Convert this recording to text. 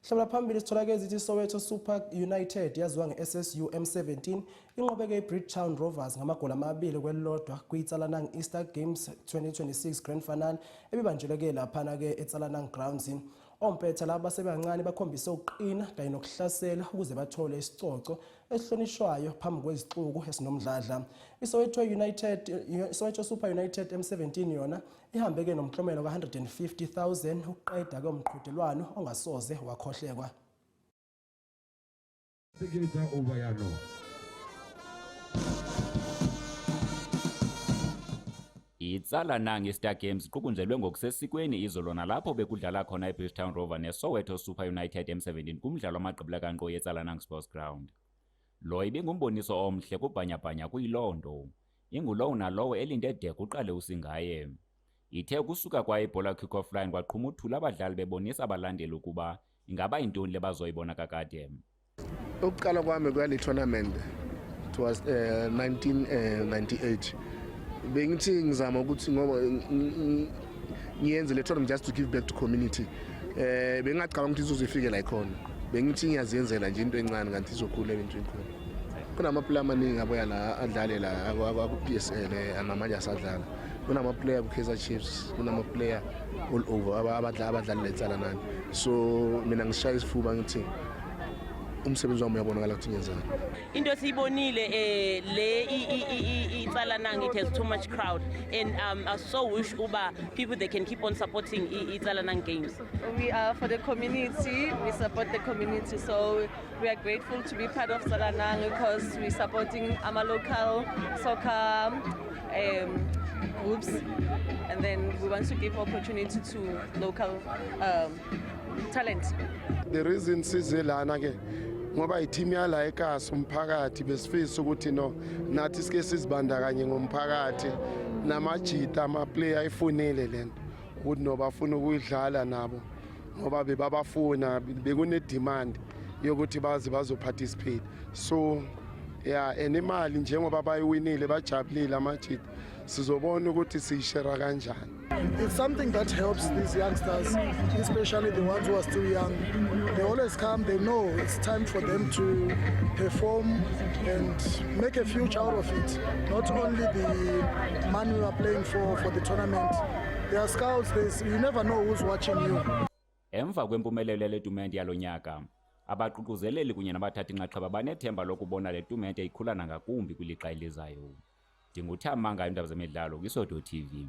Hlabela phambili sitholake izithi Soweto Super United yaziwa nge-SSU M17 inqobeke iBridgetown Rovers ngamagoli amabili kwelilodwa kwi-Tsalanang Easter Games 2026 Grand Final ebibanjeleke laphana-ke eTsalanang Grounds. Ompetha laba basebancane bakhombise ukuqina kanye nokuhlasela ukuze bathole isicoco esihlonishwayo phambi kwezixuku esinomdladla. Soweto Super United M17 yona ihambeke nomklomelo ka-150,000 ukuqeda komqhudelwano ongasoze wakhohlekwa. iTsalanang Easter Games iqukunjelwe ngokusesikweni izolo nalapho bekudlala khona iBridgetown Rovers neSoweto Super United M17 kumdlalo wamagqibela kankqoyi eTsalanang Sports Ground. Lo ibingumboniso omhle kubhanyabhanya kuyilondo. Ingulowo nalowo elinde de kuqale usingaye. Ithe ukusuka kwa ibhola kick-off line kwaqhuma uthula abadlali bebonisa abalandeli ukuba ingaba yintoni le bazoyibona kakade. Ukuqala kwami kwale tournament it was 1998. Bengithi ngizama ukuthi ngoba ngiyenze le tournament just to give back to community. Bengacabanga ukuthi izozifike la ikhona. Bengithi ngiyazenzela nje into encane kanti izokhula ebantwini khona. Kunama player amaningi abuya la adlale la ku PSL anamanje asadlala. Kunama player ku Kaizer Chiefs, kunama player all over abadlali leTsalanang. So mina ngishaya isifuba ngithi umsebenzi wami uyabonakala ukuthi ngiyenzani. Into siyibonile le iTsalanang it has too much crowd and I so wish uba people they can keep on supporting iTsalanang games. We are for the community, we support the community, so we are grateful to be part of Tsalanang because we're supporting our local soccer groups, and then we want to give opportunity to local talent. The reason sizelana ke ngoba i-team yala eKasi umphakathi besifisa ukuthi no nathi sike sizibandakanye ngomphakathi namajita ama-player ayifunile lento ukuthi no bafuna ukuyidlala nabo ngoba bebabafuna bekune-demand yokuthi baze bazoparticipate. So yeah, enemali njengoba bayiwinile bajabulile amajita sizobona ukuthi siyishera kanjani. It's something that helps these youngsters, especially the ones who are still young. They always come, they know it's time for them to perform and make a future out of it. Not only the money we are playing for the tournament. There are scouts, you never know who's watching you. Emva kwempumelelo letumente yalonyaka, abaququzeleli kunye nabathathi inxaxheba banethemba lokubona le tumente ikhula nangakumbi kwilixa elizayo. Ndinguthamanga iindaba zemidlalo kwiSoweto TV.